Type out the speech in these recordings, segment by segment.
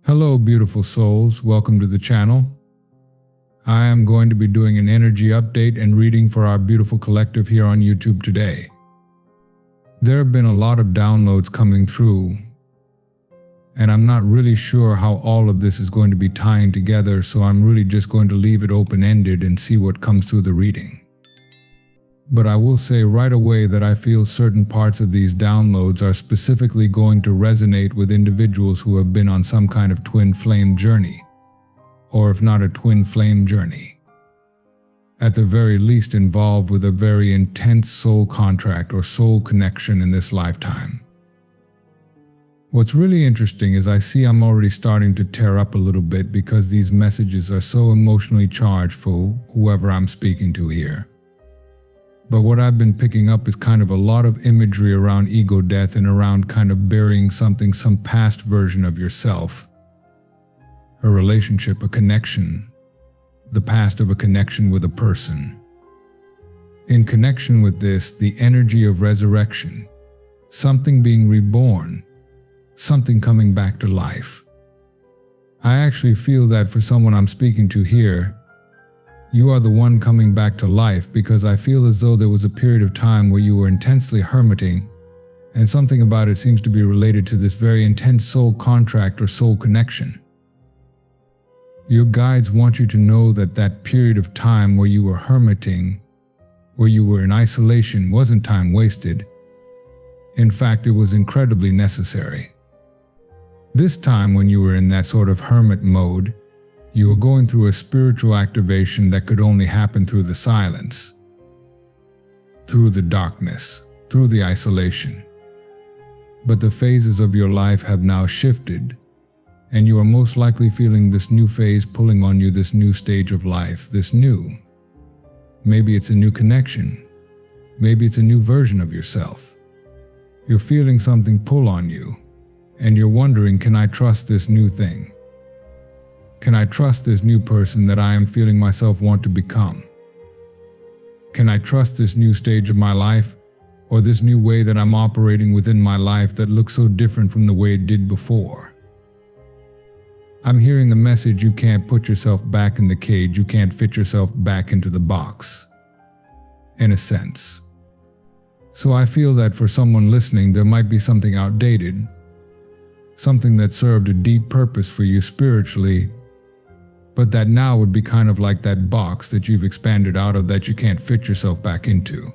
Hello, beautiful souls. Welcome to the channel. I am going to be doing an energy update and reading for our beautiful collective here on YouTube today. There have been a lot of downloads coming through, and I'm not really sure how all of this is going to be tying together, so I'm really just going to leave it open-ended and see what comes through the reading. But I will say right away that I feel certain parts of these downloads are specifically going to resonate with individuals who have been on some kind of twin flame journey, or if not a twin flame journey, at the very least involved with a very intense soul contract or soul connection in this lifetime. What's really interesting is I see I'm already starting to tear up a little bit because these messages are so emotionally charged for whoever I'm speaking to here. But what I've been picking up is kind of a lot of imagery around ego death and around kind of burying something, some past version of yourself. A relationship, a connection, the past of a connection with a person. In connection with this, the energy of resurrection, something being reborn, something coming back to life. I actually feel that for someone I'm speaking to here, you are the one coming back to life, because I feel as though there was a period of time where you were intensely hermiting, and something about it seems to be related to this very intense soul contract or soul connection. Your guides want you to know that that period of time where you were hermiting, where you were in isolation, wasn't time wasted. In fact, it was incredibly necessary. This time when you were in that sort of hermit mode, you were going through a spiritual activation that could only happen through the silence, through the darkness, through the isolation. But the phases of your life have now shifted, and you are most likely feeling this new phase pulling on you, this new stage of life, this new. Maybe it's a new connection. Maybe it's a new version of yourself. You're feeling something pull on you, and you're wondering, can I trust this new thing? Can I trust this new person that I am feeling myself want to become? Can I trust this new stage of my life, or this new way that I'm operating within my life that looks so different from the way it did before? I'm hearing the message, you can't put yourself back in the cage, you can't fit yourself back into the box, in a sense. So I feel that for someone listening, there might be something outdated, something that served a deep purpose for you spiritually, but that now would be kind of like that box that you've expanded out of that you can't fit yourself back into.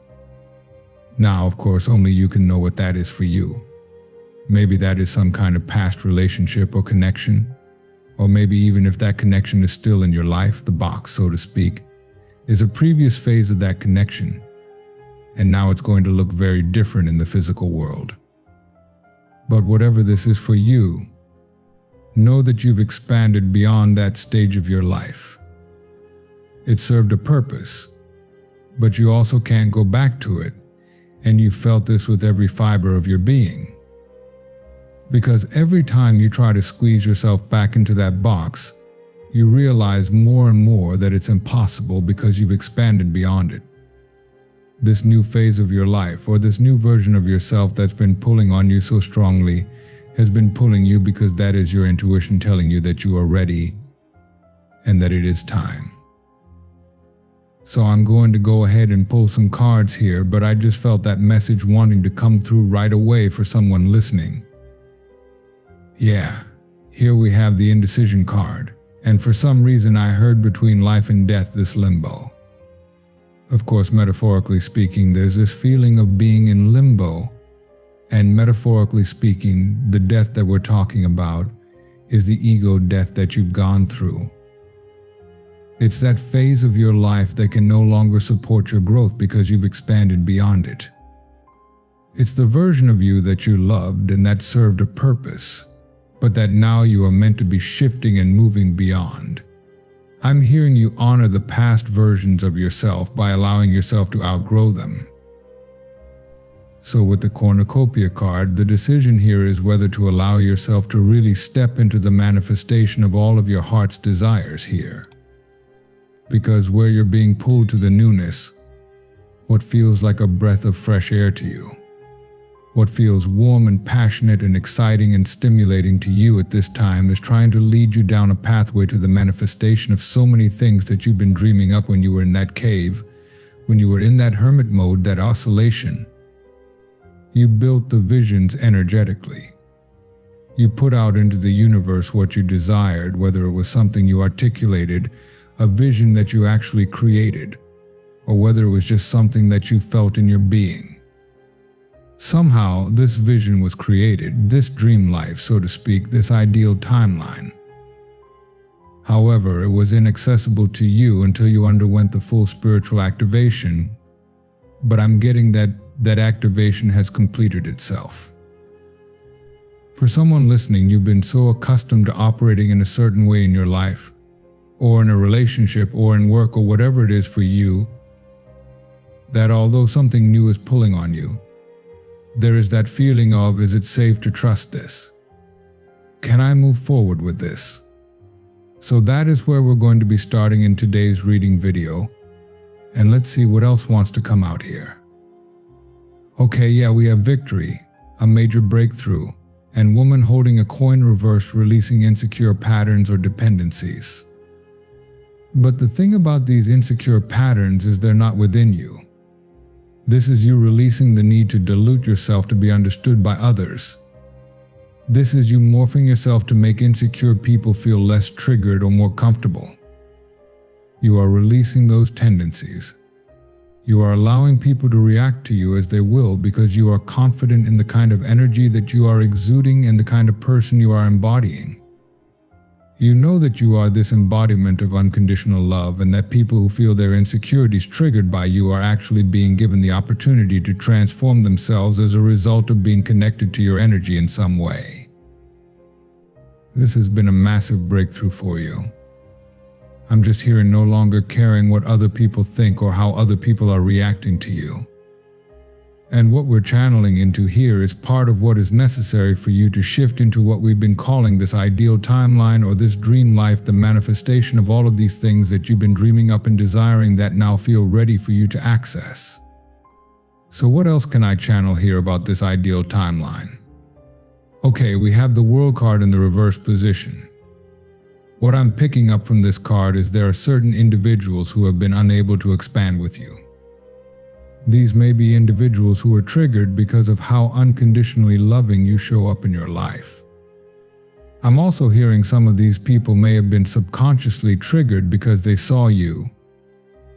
Now, of course, only you can know what that is for you. Maybe that is some kind of past relationship or connection, or maybe even if that connection is still in your life, the box, so to speak, is a previous phase of that connection, and now it's going to look very different in the physical world. But whatever this is for you, know that you've expanded beyond that stage of your life. It served a purpose, but you also can't go back to it, and you felt this with every fiber of your being. Because every time you try to squeeze yourself back into that box, you realize more and more that it's impossible because you've expanded beyond it. This new phase of your life, or this new version of yourself that's been pulling on you so strongly, has been pulling you because that is your intuition telling you that you are ready and that it is time. So I'm going to go ahead and pull some cards here, but I just felt that message wanting to come through right away for someone listening. Yeah, here we have the indecision card, and for some reason I heard between life and death, this limbo. Of course, metaphorically speaking, there's this feeling of being in limbo. And metaphorically speaking, the death that we're talking about is the ego death that you've gone through. It's that phase of your life that can no longer support your growth because you've expanded beyond it. It's the version of you that you loved and that served a purpose, but that now you are meant to be shifting and moving beyond. I'm hearing you honor the past versions of yourself by allowing yourself to outgrow them. So with the cornucopia card, the decision here is whether to allow yourself to really step into the manifestation of all of your heart's desires here. Because where you're being pulled to the newness, what feels like a breath of fresh air to you, What feels warm and passionate and exciting and stimulating to you at this time is trying to lead you down a pathway to the manifestation of so many things that you've been dreaming up when you were in that cave, when you were in that hermit mode, that oscillation. You built the visions energetically. You put out into the universe what you desired, whether it was something you articulated, a vision that you actually created, or whether it was just something that you felt in your being. Somehow, this vision was created, this dream life, so to speak, this ideal timeline. However, it was inaccessible to you until you underwent the full spiritual activation, but I'm getting that activation has completed itself. For someone listening, you've been so accustomed to operating in a certain way in your life, or in a relationship, or in work, or whatever it is for you, that although something new is pulling on you, there is that feeling of, is it safe to trust this? Can I move forward with this? So that is where we're going to be starting in today's reading video. And let's see what else wants to come out here. Okay, yeah, we have victory, a major breakthrough, and woman holding a coin reversed, releasing insecure patterns or dependencies. But the thing about these insecure patterns is they're not within you. This is you releasing the need to dilute yourself to be understood by others. This is you morphing yourself to make insecure people feel less triggered or more comfortable. You are releasing those tendencies. You are allowing people to react to you as they will because you are confident in the kind of energy that you are exuding and the kind of person you are embodying. You know that you are this embodiment of unconditional love, and that people who feel their insecurities triggered by you are actually being given the opportunity to transform themselves as a result of being connected to your energy in some way. This has been a massive breakthrough for you. I'm just hearing no longer caring what other people think or how other people are reacting to you. And what we're channeling into here is part of what is necessary for you to shift into what we've been calling this ideal timeline, or this dream life, the manifestation of all of these things that you've been dreaming up and desiring that now feel ready for you to access. So what else can I channel here about this ideal timeline? Okay, we have the World card in the reverse position. What I'm picking up from this card is there are certain individuals who have been unable to expand with you. These may be individuals who are triggered because of how unconditionally loving you show up in your life. I'm also hearing some of these people may have been subconsciously triggered because they saw you,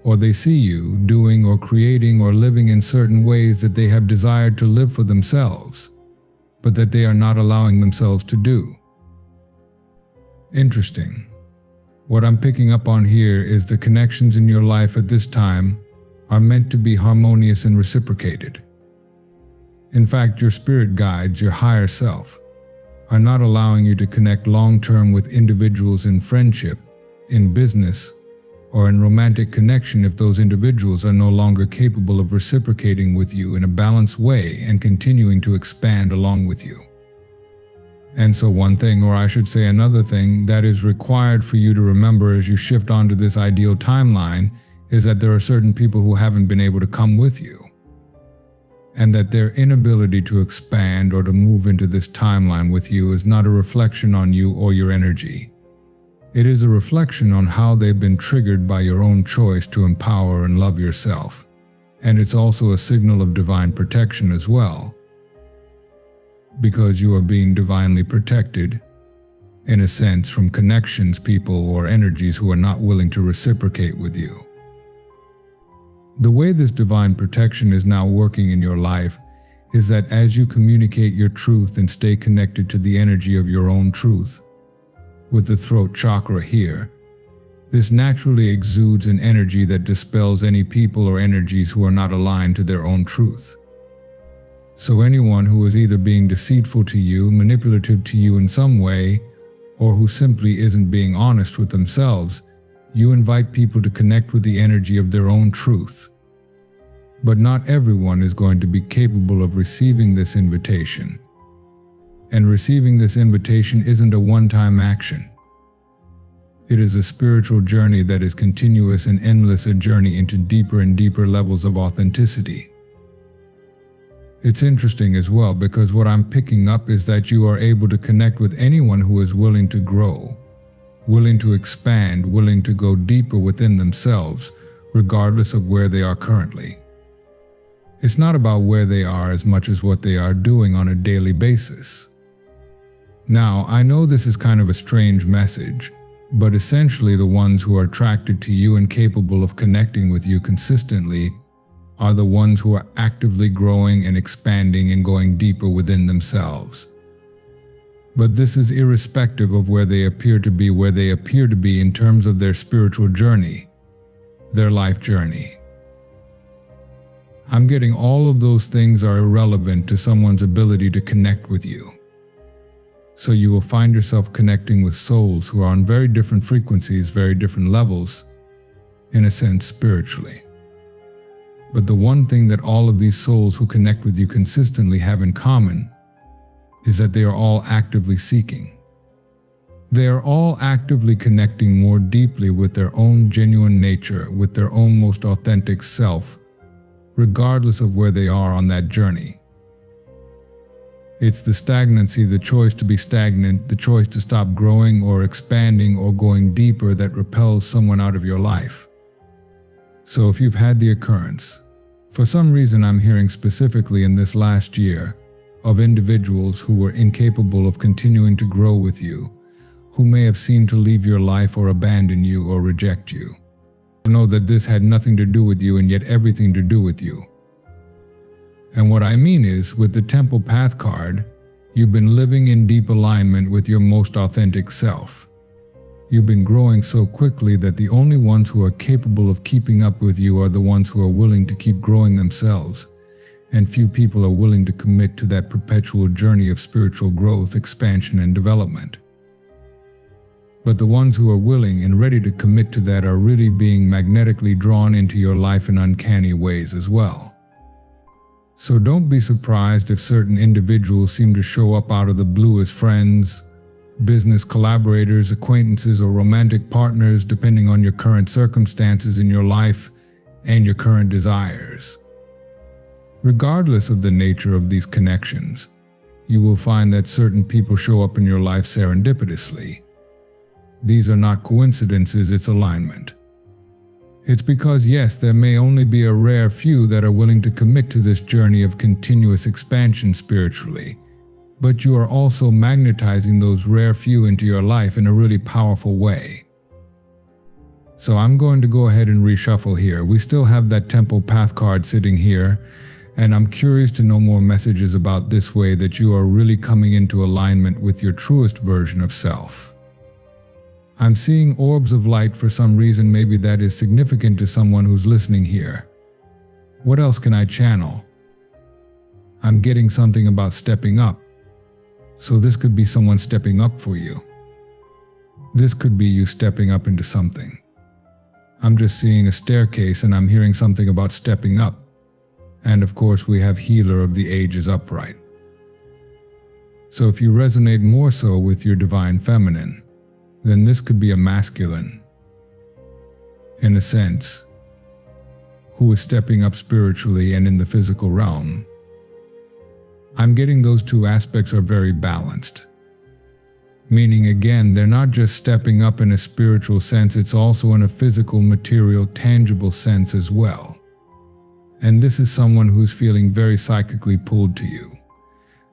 or they see you doing or creating or living in certain ways that they have desired to live for themselves, but that they are not allowing themselves to do. Interesting. What I'm picking up on here is the connections in your life at this time are meant to be harmonious and reciprocated. In fact, your spirit guides, your higher self, are not allowing you to connect long-term with individuals in friendship, in business, or in romantic connection if those individuals are no longer capable of reciprocating with you in a balanced way and continuing to expand along with you. And so one thing, or I should say another thing, that is required for you to remember as you shift onto this ideal timeline is that there are certain people who haven't been able to come with you, and that their inability to expand or to move into this timeline with you is not a reflection on you or your energy. It is a reflection on how they've been triggered by your own choice to empower and love yourself. And it's also a signal of divine protection as well, because you are being divinely protected, in a sense, from connections, people, or energies who are not willing to reciprocate with you. The way this divine protection is now working in your life is that as you communicate your truth and stay connected to the energy of your own truth, with the throat chakra here, this naturally exudes an energy that dispels any people or energies who are not aligned to their own truth. So anyone who is either being deceitful to you, manipulative to you in some way, or who simply isn't being honest with themselves, you invite people to connect with the energy of their own truth. But not everyone is going to be capable of receiving this invitation. And receiving this invitation isn't a one-time action. It is a spiritual journey that is continuous and endless, a journey into deeper and deeper levels of authenticity. It's interesting as well because what I'm picking up is that you are able to connect with anyone who is willing to grow, willing to expand, willing to go deeper within themselves, regardless of where they are currently. It's not about where they are as much as what they are doing on a daily basis. Now, I know this is kind of a strange message, but essentially the ones who are attracted to you and capable of connecting with you consistently are the ones who are actively growing and expanding and going deeper within themselves. But this is irrespective of where they appear to be in terms of their spiritual journey, their life journey. I'm getting all of those things are irrelevant to someone's ability to connect with you. So you will find yourself connecting with souls who are on very different frequencies, very different levels, in a sense spiritually. But the one thing that all of these souls who connect with you consistently have in common is that they are all actively seeking. They are all actively connecting more deeply with their own genuine nature, with their own most authentic self, regardless of where they are on that journey. It's the stagnancy, the choice to be stagnant, the choice to stop growing or expanding or going deeper that repels someone out of your life. So if you've had the occurrence, for some reason I'm hearing specifically in this last year, of individuals who were incapable of continuing to grow with you, who may have seemed to leave your life or abandon you or reject you. Know that this had nothing to do with you and yet everything to do with you. And what I mean is, with the Temple Path card, you've been living in deep alignment with your most authentic self. You've been growing so quickly that the only ones who are capable of keeping up with you are the ones who are willing to keep growing themselves, and few people are willing to commit to that perpetual journey of spiritual growth, expansion, and development. But the ones who are willing and ready to commit to that are really being magnetically drawn into your life in uncanny ways as well. So don't be surprised if certain individuals seem to show up out of the blue as friends, business collaborators, acquaintances, or romantic partners, depending on your current circumstances in your life and your current desires. Regardless of the nature of these connections, you will find that certain people show up in your life serendipitously. These are not coincidences, it's alignment. It's because, yes, there may only be a rare few that are willing to commit to this journey of continuous expansion spiritually, but you are also magnetizing those rare few into your life in a really powerful way. So I'm going to go ahead and reshuffle here. We still have that Temple Path card sitting here, and I'm curious to know more messages about this way that you are really coming into alignment with your truest version of self. I'm seeing orbs of light for some reason. Maybe that is significant to someone who's listening here. What else can I channel? I'm getting something about stepping up. So this could be someone stepping up for you. This could be you stepping up into something. I'm just seeing a staircase and I'm hearing something about stepping up. And of course we have Healer of the Ages upright. So if you resonate more so with your divine feminine, then this could be a masculine, in a sense, who is stepping up spiritually and in the physical realm. I'm getting those two aspects are very balanced. Meaning again, they're not just stepping up in a spiritual sense, it's also in a physical, material, tangible sense as well. And this is someone who's feeling very psychically pulled to you.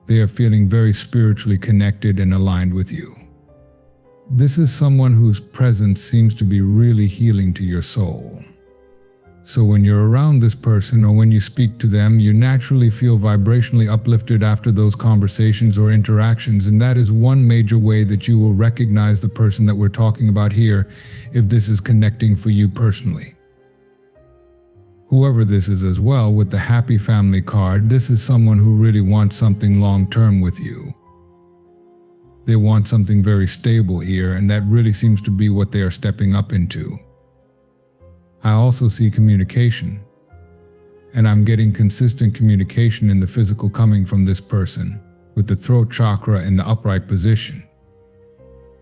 They are feeling very spiritually connected and aligned with you. This is someone whose presence seems to be really healing to your soul. So when you're around this person or when you speak to them, you naturally feel vibrationally uplifted after those conversations or interactions, and that is one major way that you will recognize the person that we're talking about here if this is connecting for you personally. Whoever this is as well, with the Happy Family card, this is someone who really wants something long-term with you. They want something very stable here, and that really seems to be what they are stepping up into. I also see communication, and I'm getting consistent communication in the physical coming from this person, with the throat chakra in the upright position.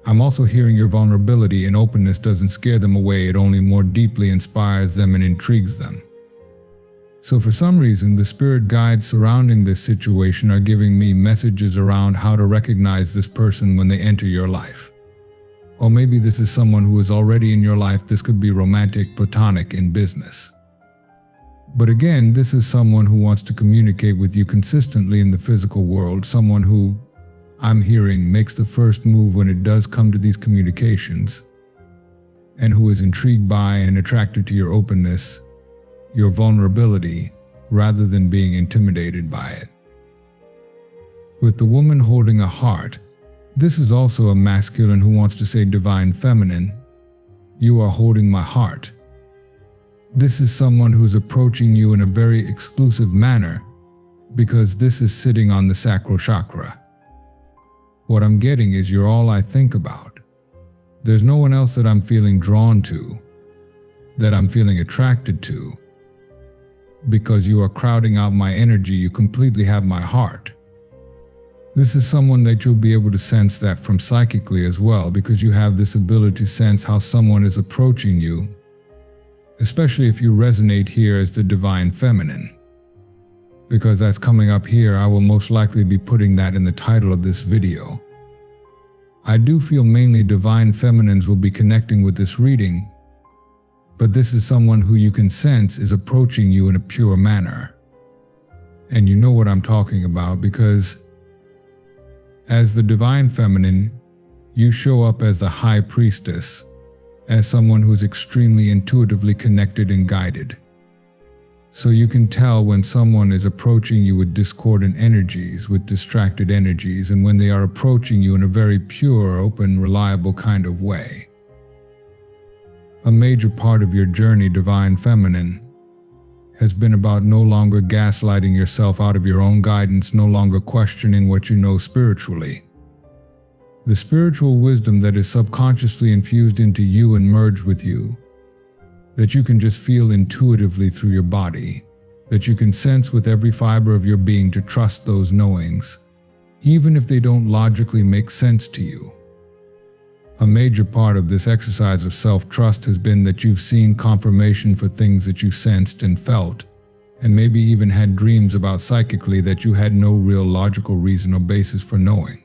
I'm also hearing your vulnerability and openness doesn't scare them away, it only more deeply inspires them and intrigues them. So for some reason, the spirit guides surrounding this situation are giving me messages around how to recognize this person when they enter your life. Or maybe this is someone who is already in your life. This could be romantic, platonic, in business. But again, this is someone who wants to communicate with you consistently in the physical world, someone who, I'm hearing, makes the first move when it does come to these communications, and who is intrigued by and attracted to your openness, your vulnerability, rather than being intimidated by it. With the woman holding a heart, this is also a masculine who wants to say divine feminine, you are holding my heart. This is someone who's approaching you in a very exclusive manner because this is sitting on the sacral chakra. What I'm getting is you're all I think about. There's no one else that I'm feeling drawn to, that I'm feeling attracted to. Because you are crowding out my energy, you completely have my heart. This is someone that you'll be able to sense that from psychically as well, because you have this ability to sense how someone is approaching you, especially if you resonate here as the divine feminine. Because that's coming up here, I will most likely be putting that in the title of this video. I do feel mainly divine feminines will be connecting with this reading, but this is someone who you can sense is approaching you in a pure manner. And you know what I'm talking about, because as the divine feminine, you show up as the high priestess, as someone who's extremely intuitively connected and guided. So you can tell when someone is approaching you with discordant energies, with distracted energies, and when they are approaching you in a very pure, open, reliable kind of way. A major part of your journey, divine feminine, has been about no longer gaslighting yourself out of your own guidance, no longer questioning what you know spiritually. The spiritual wisdom that is subconsciously infused into you and merged with you, that you can just feel intuitively through your body, that you can sense with every fiber of your being to trust those knowings, even if they don't logically make sense to you. A major part of this exercise of self-trust has been that you've seen confirmation for things that you sensed and felt, and maybe even had dreams about psychically that you had no real logical reason or basis for knowing.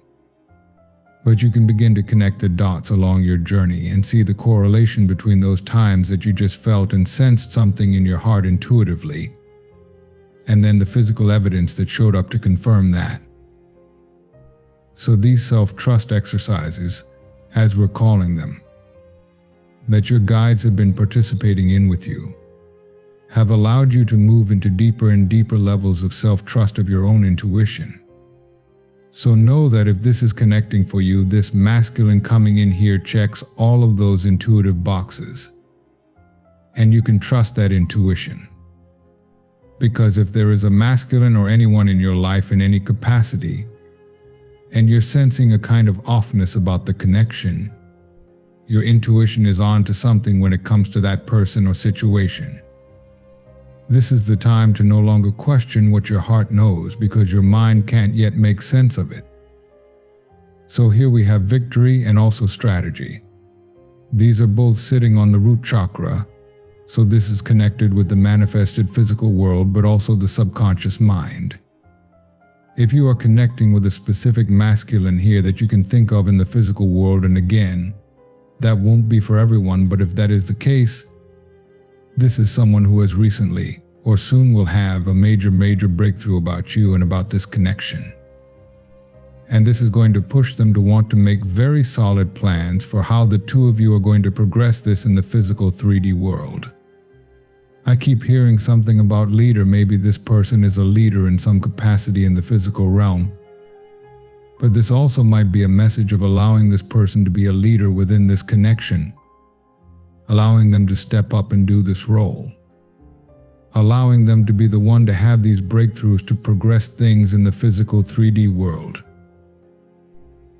But you can begin to connect the dots along your journey and see the correlation between those times that you just felt and sensed something in your heart intuitively, and then the physical evidence that showed up to confirm that. So these self-trust exercises, as we're calling them, that your guides have been participating in with you, have allowed you to move into deeper and deeper levels of self-trust of your own intuition. So know that if this is connecting for you, this masculine coming in here checks all of those intuitive boxes. And you can trust that intuition. Because if there is a masculine or anyone in your life in any capacity, and you're sensing a kind of offness about the connection, your intuition is on to something when it comes to that person or situation. This is the time to no longer question what your heart knows, because your mind can't yet make sense of it. So here we have victory and also strategy. These are both sitting on the root chakra, so this is connected with the manifested physical world, but also the subconscious mind. If you are connecting with a specific masculine here that you can think of in the physical world, and again, that won't be for everyone, but if that is the case, this is someone who has recently or soon will have a major breakthrough about you and about this connection. And this is going to push them to want to make very solid plans for how the two of you are going to progress this in the physical 3D world. I keep hearing something about leader. Maybe this person is a leader in some capacity in the physical realm. But this also might be a message of allowing this person to be a leader within this connection, allowing them to step up and do this role, allowing them to be the one to have these breakthroughs to progress things in the physical 3D world.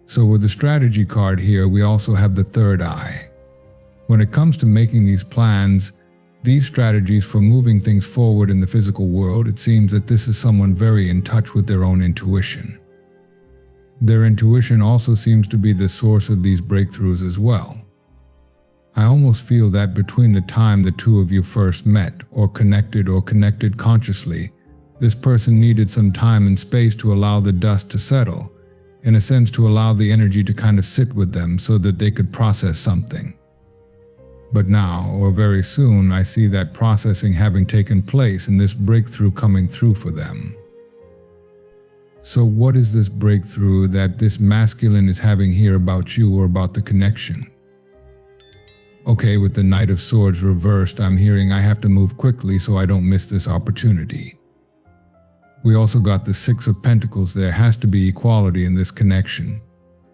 So with the strategy card here, we also have the third eye. When it comes to making these plans, these strategies for moving things forward in the physical world, it seems that this is someone very in touch with their own intuition. Their intuition also seems to be the source of these breakthroughs as well. I almost feel that between the time the two of you first met or connected consciously, this person needed some time and space to allow the dust to settle, in a sense to allow the energy to kind of sit with them so that they could process something. But now, or very soon, I see that processing having taken place and this breakthrough coming through for them. So what is this breakthrough that this masculine is having here about you or about the connection? Okay, with the Knight of Swords reversed, I'm hearing I have to move quickly so I don't miss this opportunity. We also got the Six of Pentacles. There has to be equality in this connection,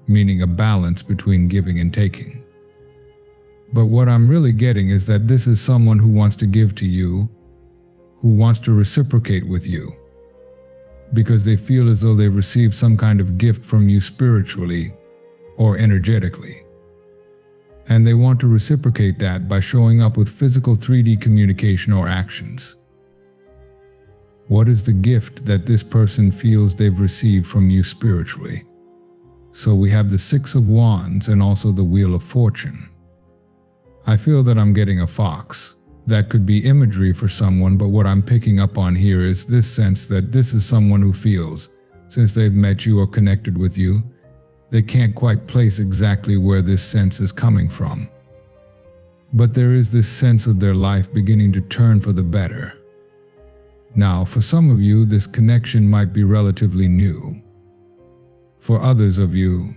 meaning a balance between giving and taking. But what I'm really getting is that this is someone who wants to give to you, who wants to reciprocate with you, because they feel as though they've received some kind of gift from you spiritually or energetically. And they want to reciprocate that by showing up with physical 3D communication or actions. What is the gift that this person feels they've received from you spiritually? So we have the Six of Wands and also the Wheel of Fortune. I feel that I'm getting a fox. That could be imagery for someone, but what I'm picking up on here is this sense that this is someone who feels, since they've met you or connected with you, they can't quite place exactly where this sense is coming from. But there is this sense of their life beginning to turn for the better. Now, for some of you, this connection might be relatively new. For others of you,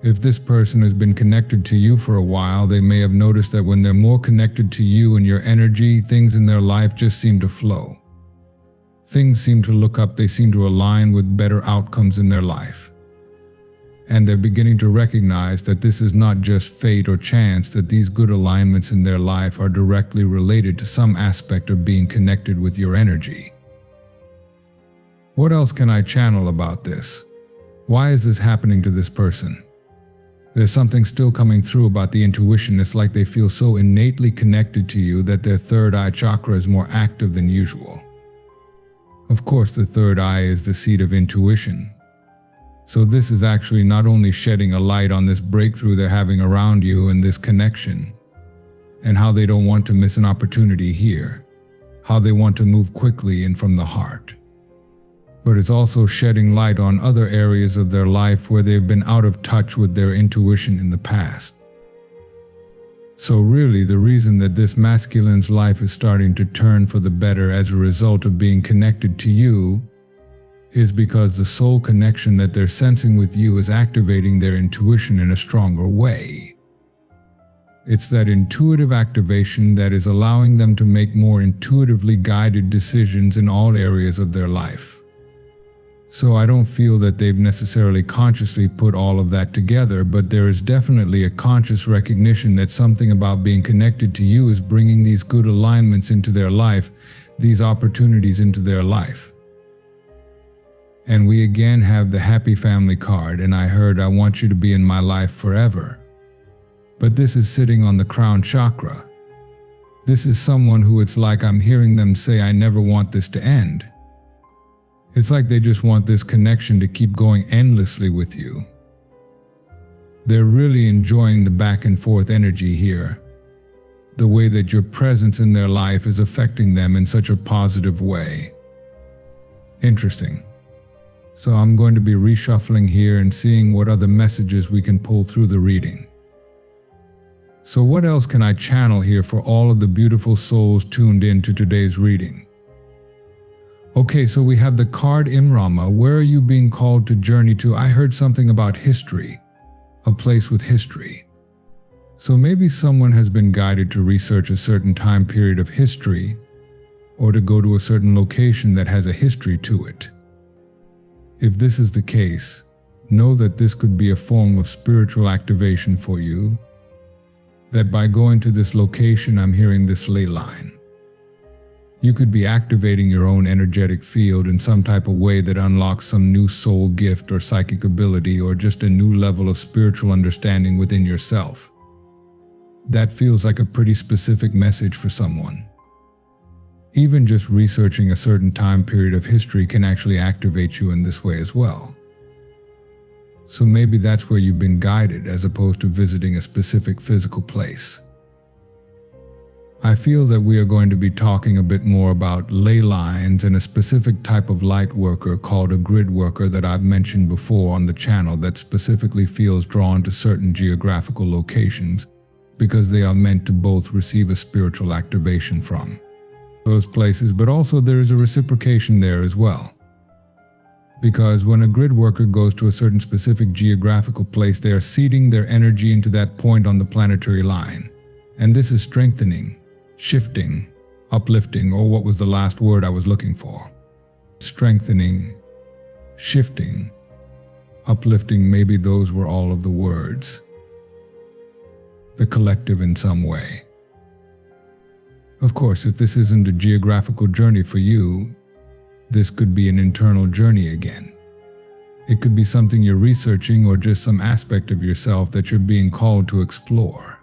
if this person has been connected to you for a while, they may have noticed that when they're more connected to you and your energy, things in their life just seem to flow. Things seem to look up, they seem to align with better outcomes in their life. And they're beginning to recognize that this is not just fate or chance, that these good alignments in their life are directly related to some aspect of being connected with your energy. What else can I channel about this? Why is this happening to this person? There's something still coming through about the intuition. It's like they feel so innately connected to you that their third eye chakra is more active than usual. Of course, the third eye is the seat of intuition. So this is actually not only shedding a light on this breakthrough they're having around you and this connection, and how they don't want to miss an opportunity here, how they want to move quickly and from the heart. But it's also shedding light on other areas of their life where they've been out of touch with their intuition in the past. So really, the reason that this masculine's life is starting to turn for the better as a result of being connected to you is because the soul connection that they're sensing with you is activating their intuition in a stronger way. It's that intuitive activation that is allowing them to make more intuitively guided decisions in all areas of their life. So I don't feel that they've necessarily consciously put all of that together, but there is definitely a conscious recognition that something about being connected to you is bringing these good alignments into their life, these opportunities into their life. And we again have the Happy Family card, and I heard, I want you to be in my life forever. But this is sitting on the crown chakra. This is someone who it's like I'm hearing them say, I never want this to end. It's like they just want this connection to keep going endlessly with you. They're really enjoying the back and forth energy here. The way that your presence in their life is affecting them in such a positive way. Interesting. So I'm going to be reshuffling here and seeing what other messages we can pull through the reading. So what else can I channel here for all of the beautiful souls tuned in to today's reading? Okay, so we have the card Imrama. Where are you being called to journey to? I heard something about history, a place with history. So maybe someone has been guided to research a certain time period of history, or to go to a certain location that has a history to it. If this is the case, know that this could be a form of spiritual activation for you, that by going to this location, I'm hearing this ley line. You could be activating your own energetic field in some type of way that unlocks some new soul gift or psychic ability, or just a new level of spiritual understanding within yourself. That feels like a pretty specific message for someone. Even just researching a certain time period of history can actually activate you in this way as well. So maybe that's where you've been guided, as opposed to visiting a specific physical place. I feel that we are going to be talking a bit more about ley lines and a specific type of light worker called a grid worker that I've mentioned before on the channel that specifically feels drawn to certain geographical locations because they are meant to both receive a spiritual activation from those places, but also there is a reciprocation there as well. Because when a grid worker goes to a certain specific geographical place, they are seeding their energy into that point on the planetary line. And this is strengthening, shifting, uplifting, or what was the last word I was looking for? Strengthening, shifting, uplifting, maybe those were all of the words. The collective in some way. Of course, if this isn't a geographical journey for you, this could be an internal journey again. It could be something you're researching or just some aspect of yourself that you're being called to explore.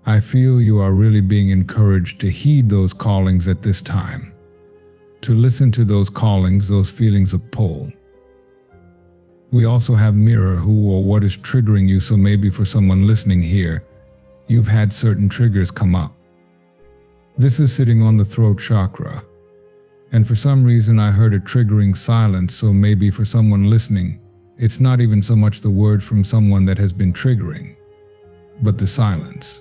I feel you are really being encouraged to heed those callings at this time, to listen to those callings, those feelings of pull. We also have mirror who or what is triggering you, so maybe for someone listening here, you've had certain triggers come up. This is sitting on the throat chakra. And for some reason I heard a triggering silence, so maybe for someone listening, it's not even so much the words from someone that has been triggering, but the silence.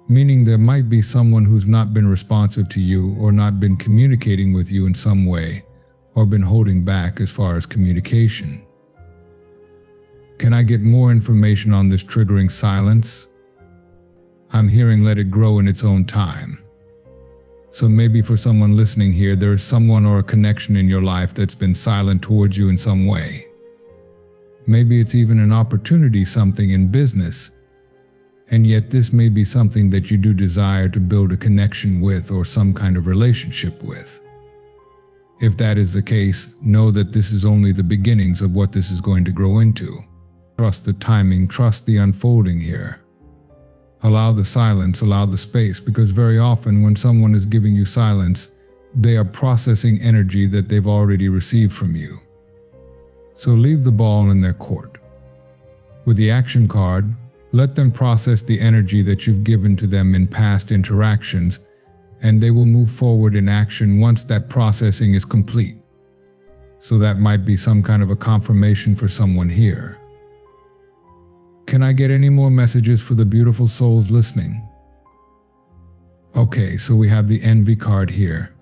Meaning there might be someone who's not been responsive to you or not been communicating with you in some way, or been holding back as far as communication. Can I get more information on this triggering silence? I'm hearing let it grow in its own time. So maybe for someone listening here, there is someone or a connection in your life that's been silent towards you in some way. Maybe it's even an opportunity, something in business. And yet this may be something that you do desire to build a connection with or some kind of relationship with. If that is the case, know that this is only the beginnings of what this is going to grow into. Trust the timing, trust the unfolding here. Allow the silence, allow the space, because very often when someone is giving you silence, they are processing energy that they've already received from you. So leave the ball in their court. With the action card, let them process the energy that you've given to them in past interactions, and they will move forward in action once that processing is complete. So that might be some kind of a confirmation for someone here. Can I get any more messages for the beautiful souls listening? Okay, so we have the envy card here.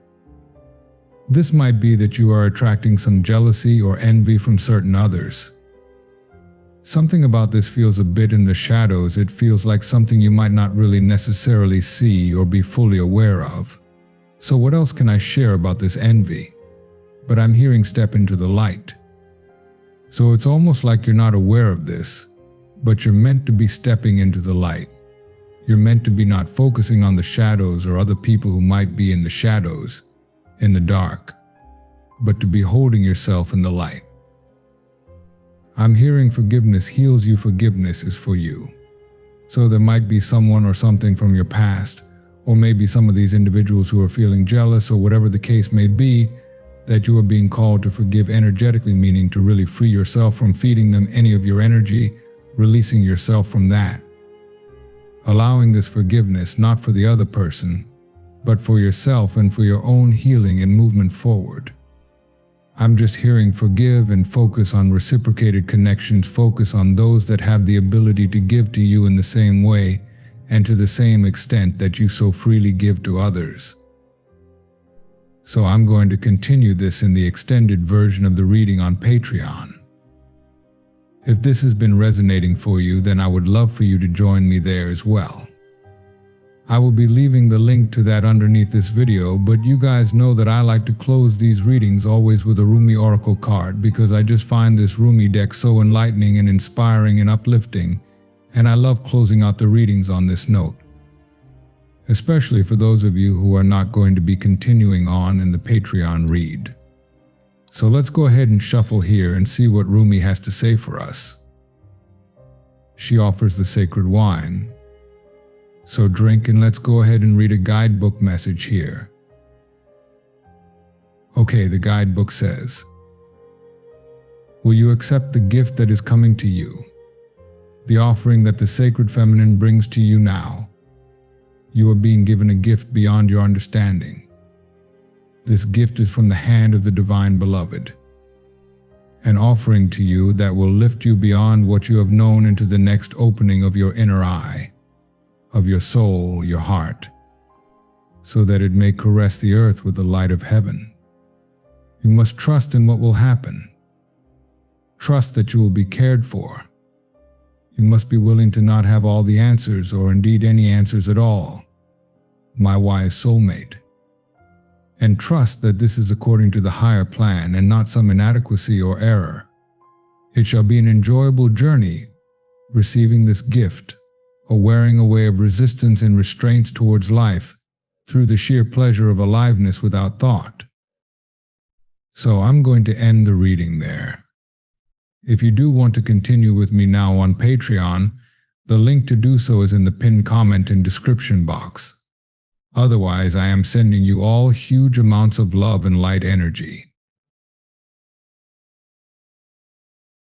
This might be that you are attracting some jealousy or envy from certain others. Something about this feels a bit in the shadows. It feels like something you might not really necessarily see or be fully aware of. So what else can I share about this envy? But I'm hearing step into the light. So it's almost like you're not aware of this, but you're meant to be stepping into the light. You're meant to be not focusing on the shadows or other people who might be in the shadows, in the dark, but to be holding yourself in the light. I'm hearing forgiveness heals you, forgiveness is for you. So there might be someone or something from your past, or maybe some of these individuals who are feeling jealous or whatever the case may be, that you are being called to forgive energetically, meaning to really free yourself from feeding them any of your energy, releasing yourself from that. Allowing this forgiveness not for the other person, but for yourself and for your own healing and movement forward. I'm just hearing forgive and focus on reciprocated connections, focus on those that have the ability to give to you in the same way and to the same extent that you so freely give to others. So I'm going to continue this in the extended version of the reading on Patreon. If this has been resonating for you, then I would love for you to join me there as well. I will be leaving the link to that underneath this video, but you guys know that I like to close these readings always with a Rumi Oracle card because I just find this Rumi deck so enlightening and inspiring and uplifting, and I love closing out the readings on this note. Especially for those of you who are not going to be continuing on in the Patreon read. So let's go ahead and shuffle here and see what Rumi has to say for us. She offers the sacred wine. So drink and let's go ahead and read a guidebook message here. Okay, the guidebook says, will you accept the gift that is coming to you? The offering that the sacred feminine brings to you now. You are being given a gift beyond your understanding. This gift is from the hand of the Divine Beloved, an offering to you that will lift you beyond what you have known into the next opening of your inner eye, of your soul, your heart, so that it may caress the earth with the light of heaven. You must trust in what will happen. Trust that you will be cared for. You must be willing to not have all the answers, or indeed any answers at all, my wise soulmate. And trust that this is according to the higher plan and not some inadequacy or error. It shall be an enjoyable journey, receiving this gift, a wearing away of resistance and restraints towards life, through the sheer pleasure of aliveness without thought. So I'm going to end the reading there. If you do want to continue with me now on Patreon, the link to do so is in the pinned comment and description box. Otherwise, I am sending you all huge amounts of love and light energy.